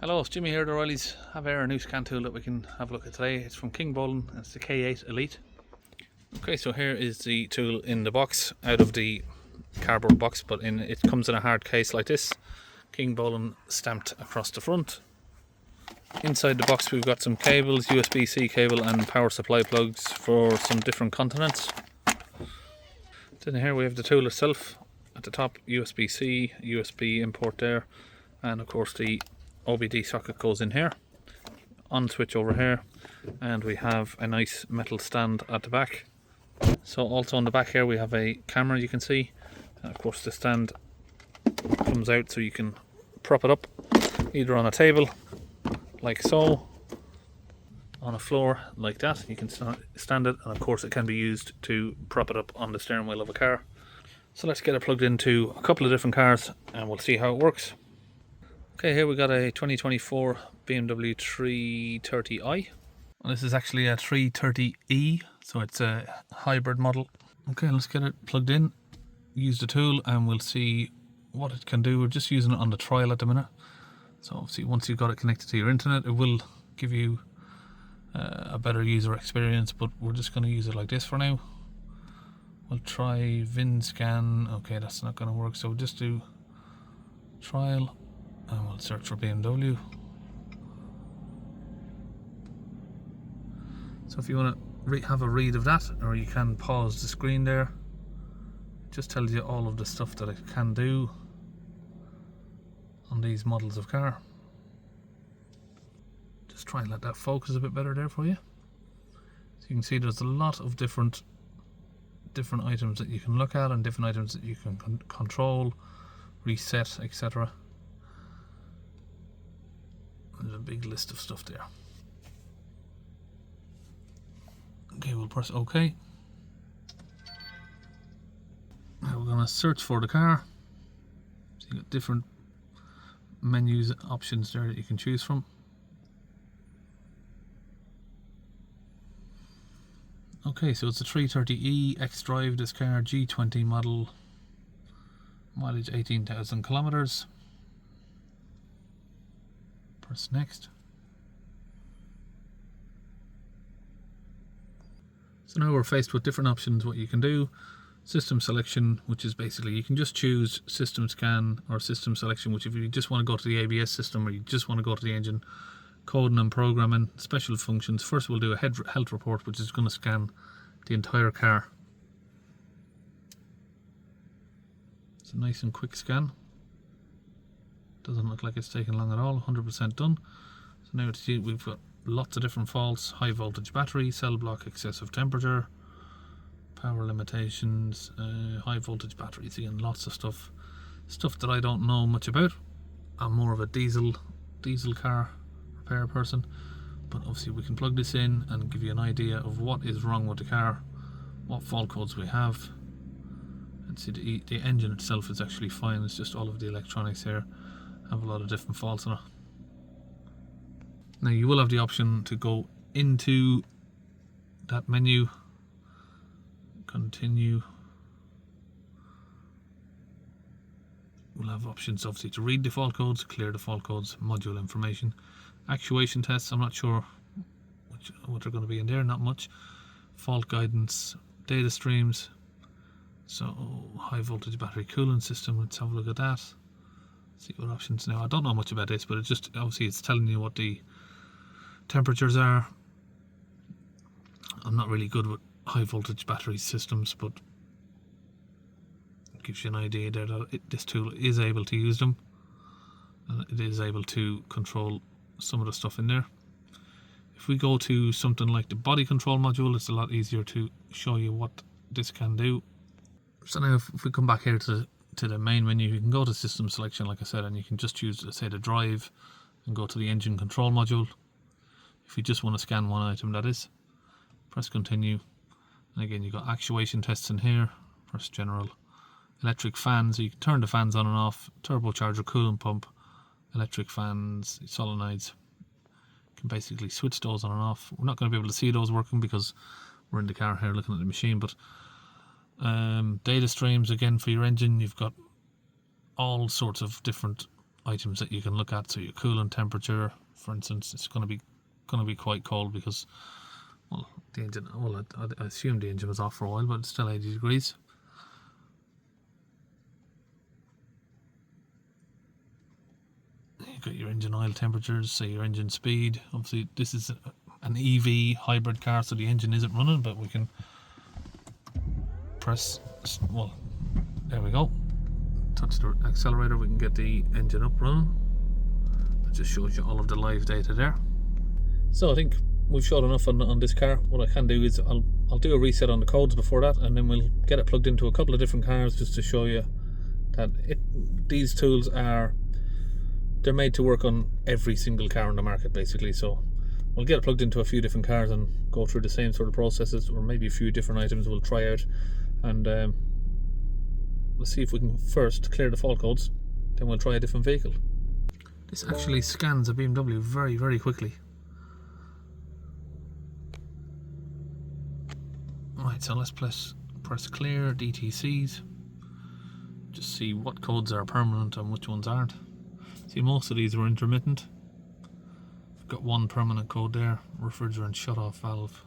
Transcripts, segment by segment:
Hello, it's Jimmy here at O'Reilly's. Have here a new scan tool that we can have a look at today. It's from Kingbolen, it's the K8 Elite. Okay, so here is the tool in the box, out of the cardboard box, but it comes in a hard case like this. Kingbolen stamped across the front. Inside the box we've got some cables, USB-C cable and power supply plugs for some different continents. Then here we have the tool itself. At the top, USB-C, USB import there, and of course the OBD socket goes in here. On switch over here, and we have a nice metal stand at the back. So also on the back here we have a camera, you can see, and of course the stand comes out so you can prop it up either on a table like so, on a floor like that, you can stand it, and of course it can be used to prop it up on the steering wheel of a car. So let's get it plugged into a couple of different cars and we'll see how it works. Okay, here we got a 2024 BMW 330i. Well, this is actually a 330e, so it's a hybrid model. Okay, let's get it plugged in, use the tool, and we'll see what it can do. We're just using it on the trial at the minute. So obviously once you've got it connected to your internet, it will give you a better user experience, but we're just going to use it like this for now. We'll try VIN scan. Okay, that's not going to work, so we'll just do trial. And we'll search for BMW. So if you want to have a read of that, or you can pause the screen there. It just tells you all of the stuff that it can do on these models of car. Just try and let that focus a bit better there for you. So you can see there's a lot of different items that you can look at, and different items that you can control, reset, etc. There's a big list of stuff there. Okay, we'll press OK. Now we're going to search for the car. So you've got different menus, options there that you can choose from. Okay, so it's a 330e X-Drive, this car, G20 model, mileage 18,000 kilometers. Press next. So now we're faced with different options what you can do. System selection, which is basically you can just choose system scan or system selection, which if you just want to go to the ABS system or you just want to go to the engine, coding and programming. Special functions, first we'll do a health report, which is going to scan the entire car. It's a nice and quick scan. Doesn't look like it's taken long at all, 100% done. So now we've got lots of different faults: high voltage battery, cell block, excessive temperature, power limitations, high voltage batteries. Again, lots of stuff that I don't know much about. I'm more of a diesel car repair person, but obviously we can plug this in and give you an idea of what is wrong with the car, what fault codes we have. And see the engine itself is actually fine, it's just all of the electronics here have a lot of different faults in it. Now you will have the option to go into that menu, continue. We'll have options obviously to read the fault codes, clear the fault codes, module information, actuation tests. I'm not sure what they're going to be in there, not much. Fault guidance, data streams. So high voltage battery cooling system, let's have a look at that. See what options now. I don't know much about this, but it just obviously it's telling you what the temperatures are. I'm not really good with high voltage battery systems, but it gives you an idea there that this tool is able to use them, and it is able to control some of the stuff in there. If we go to something like the body control module, it's a lot easier to show you what this can do. So now if we come back here to the main menu, you can go to system selection like I said, and you can just choose, let's say, the drive and go to the engine control module. If you just want to scan one item, that is, press continue, and again you've got actuation tests in here. Press general. Electric fans, so you can turn the fans on and off, turbocharger, coolant pump, electric fans, solenoids. You can basically switch those on and off. We're not going to be able to see those working because we're in the car here looking at the machine, but data streams again for your engine. You've got all sorts of different items that you can look at. So your coolant temperature, for instance, it's going to be quite cold because, well, the engine. Well, I assume the engine was off for a while, but it's still 80 degrees. You've got your engine oil temperatures, so your engine speed. Obviously, this is an EV hybrid car, so the engine isn't running, but we can press. Well, there we go. Touch the accelerator, we can get the engine up running. It just shows you all of the live data there. So I think we've showed enough on this car. What I can do is I'll do a reset on the codes before that, and then we'll get it plugged into a couple of different cars just to show you that these tools they're made to work on every single car on the market basically. So we'll get it plugged into a few different cars and go through the same sort of processes, or maybe a few different items we'll try out, and let's see if we can first clear the fault codes, then we'll try a different vehicle. This actually scans a BMW very, very quickly. Right, so let's press clear DTCs. Just see what codes are permanent and which ones aren't. See, most of these are intermittent. We've got one permanent code there, refrigerant shut-off valve.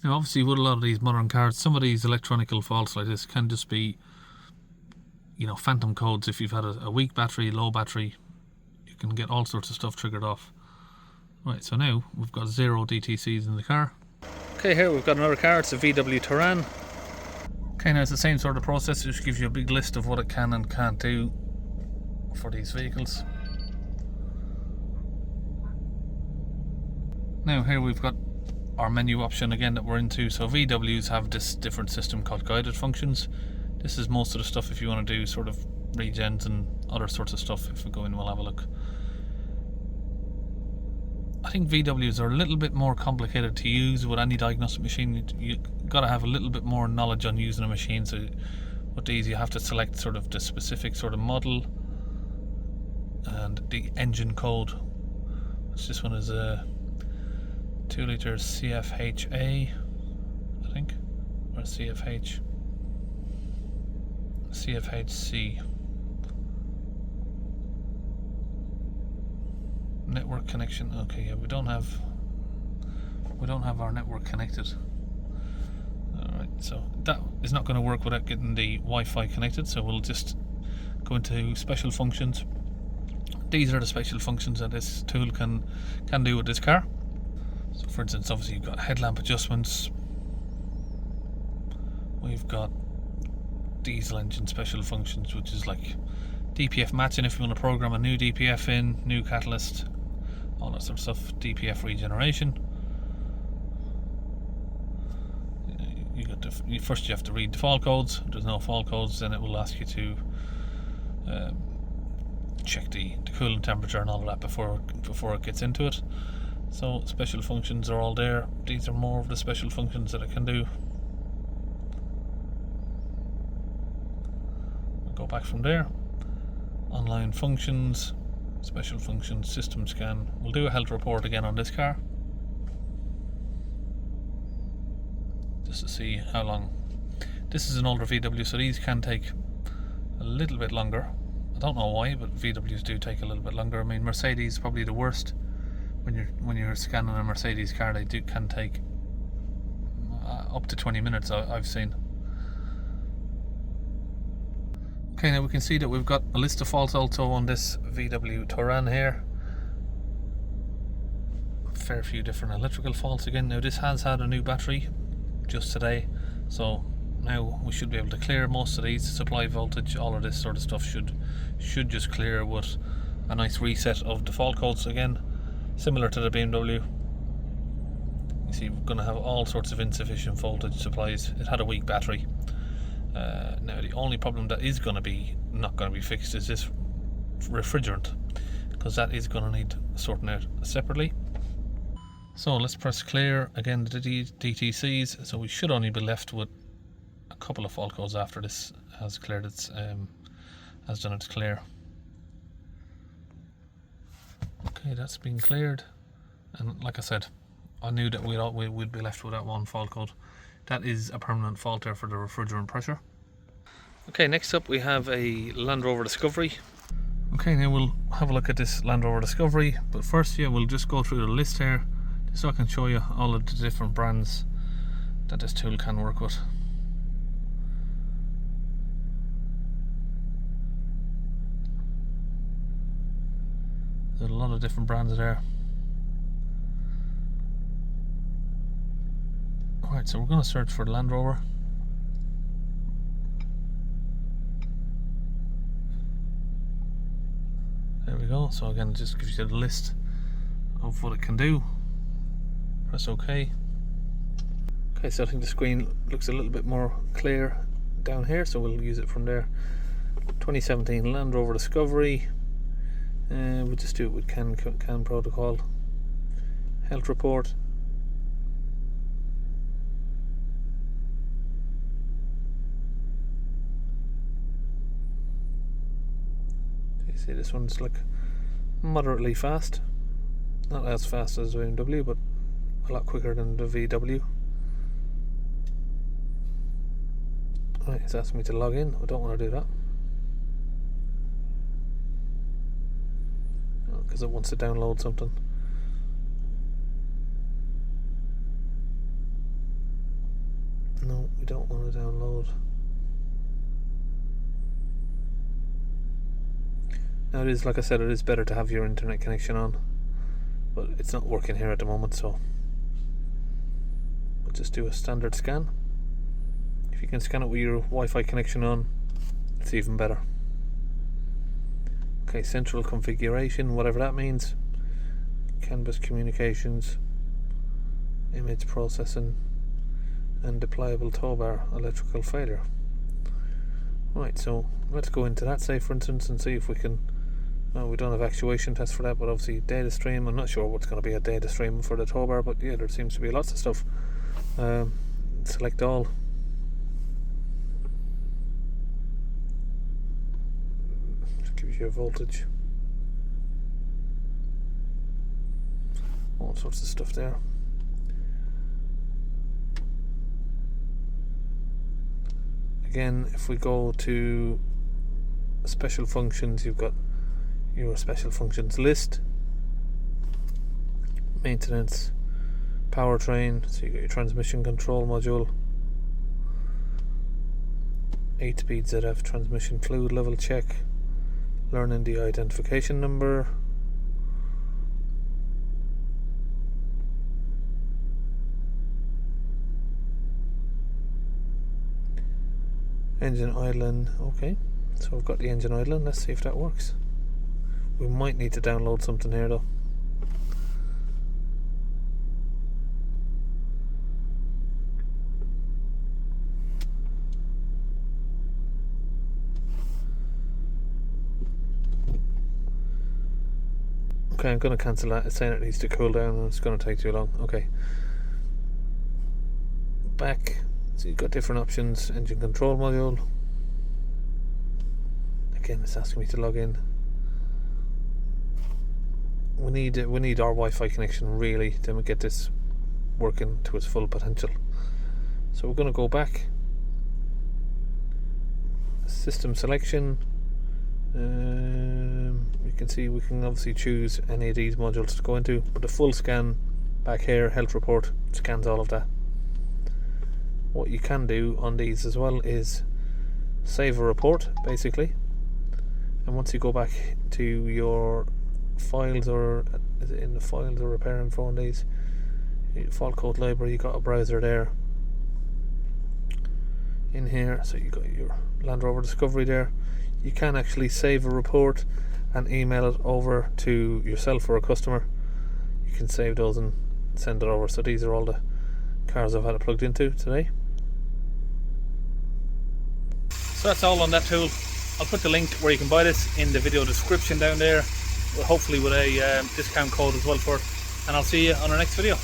Now obviously with a lot of these modern cars, some of these electronical faults like this can just be, you know, phantom codes. If you've had a weak battery, low battery, you can get all sorts of stuff triggered off. Right, so now we've got 0 DTCs in the car. Okay, here we've got another car, it's a VW Touran. Okay, now it's the same sort of process, it just gives you a big list of what it can and can't do for these vehicles. Now here we've got our menu option again that we're into. So VWs have this different system called guided functions. This is most of the stuff if you want to do sort of regens and other sorts of stuff. If we go in, we'll have a look. I think VWs are a little bit more complicated to use with any diagnostic machine. You got to have a little bit more knowledge on using a machine. So with these you have to select sort of the specific sort of model and the engine code. This one is a 2 litre CFHA, I think, or CFHC. Network connection. Okay, yeah, we don't have our network connected. Alright, so that is not going to work without getting the Wi-Fi connected, so we'll just go into special functions. These are the special functions that this tool can do with this car. So for instance, obviously you've got headlamp adjustments, we've got diesel engine special functions, which is like DPF matching if you want to program a new DPF in, new catalyst, all that sort of stuff, DPF regeneration. First you have to read the fault codes. If there's no fault codes, then it will ask you to check the coolant temperature and all of that before it gets into it. So special functions are all there. These are more of the special functions that it can do. We'll go back from there. Online functions, special functions, system scan. We'll do a health report again on this car, just to see how long. This is an older VW, so these can take a little bit longer. I don't know why, but VWs do take a little bit longer. I mean, Mercedes is probably the worst. When you're scanning a Mercedes car, they can take up to 20 minutes I've seen. Okay, now we can see that we've got a list of faults also on this VW Touran here. A fair few different electrical faults again. Now this has had a new battery just today, so now we should be able to clear most of these. Supply voltage, all of this sort of stuff should just clear with a nice reset of the fault codes again. Similar to the BMW, you see we're going to have all sorts of insufficient voltage supplies. It had a weak battery. Now the only problem that is going to be not going to be fixed is this refrigerant, because that is going to need sorting out separately. So let's press clear again the DTCs. So we should only be left with a couple of fault codes after this has cleared its has done its clear. Okay, that's been cleared, and like I said, I knew that we'd be left with that one fault code. That is a permanent fault there for the refrigerant pressure. Okay, next up we have a Land Rover Discovery. Okay, now we'll have a look at this Land Rover Discovery, but first, yeah, we'll just go through the list here so I can show you all of the different brands that this tool can work with. There's a lot of different brands there. Alright, so we're going to search for Land Rover. There we go. So again, it just gives you the list of what it can do. Press OK. Okay, so I think the screen looks a little bit more clear down here, so we'll use it from there. 2017 Land Rover Discovery. We'll just do it with CAN protocol. Health report. You see, this one's like moderately fast. Not as fast as the BMW, but a lot quicker than the VW. Right, it's asking me to log in. I don't want to do that because it wants to download something. No, we don't want to download. Now it is, like I said, it is better to have your internet connection on, but it's not working here at the moment, so we'll just do a standard scan. If you can scan it with your Wi-Fi connection on, it's even better. Okay, central configuration, whatever that means. Canvas communications, image processing, and deployable tow bar, electrical failure. Right, so let's go into that, say for instance, and see if we can. We don't have actuation test for that, but obviously data stream. I'm not sure what's going to be a data stream for the tow bar, but yeah, there seems to be lots of stuff. Select all. Gives you a voltage, all sorts of stuff there. Again, if we go to special functions, you've got your special functions list, maintenance, powertrain, so you got your transmission control module, 8-speed ZF transmission fluid level check, learning the identification number, engine idling. Okay, so I've got the engine idling. Let's see if that works. We might need to download something here though. Okay, I'm going to cancel that. It's saying it needs to cool down and it's going to take too long. Okay. Back. So you've got different options. Engine control module. Again, it's asking me to log in. We need our Wi-Fi connection really to get this working to its full potential. So we're going to go back. System selection. You can see we can obviously choose any of these modules to go into, but the full scan back here, health report, scans all of that. What you can do on these as well is save a report basically, and once you go back to your files, or is it in the files or repair info on these, fault code library, you got a browser there in here, so you got your Land Rover Discovery there. You can actually save a report and email it over to yourself or a customer. You can save those and send it over. So these are all the cars I've had it plugged into today. So that's all on that tool. I'll put the link where you can buy this in the video description down there, hopefully with a discount code as well for it. And I'll see you on our next video.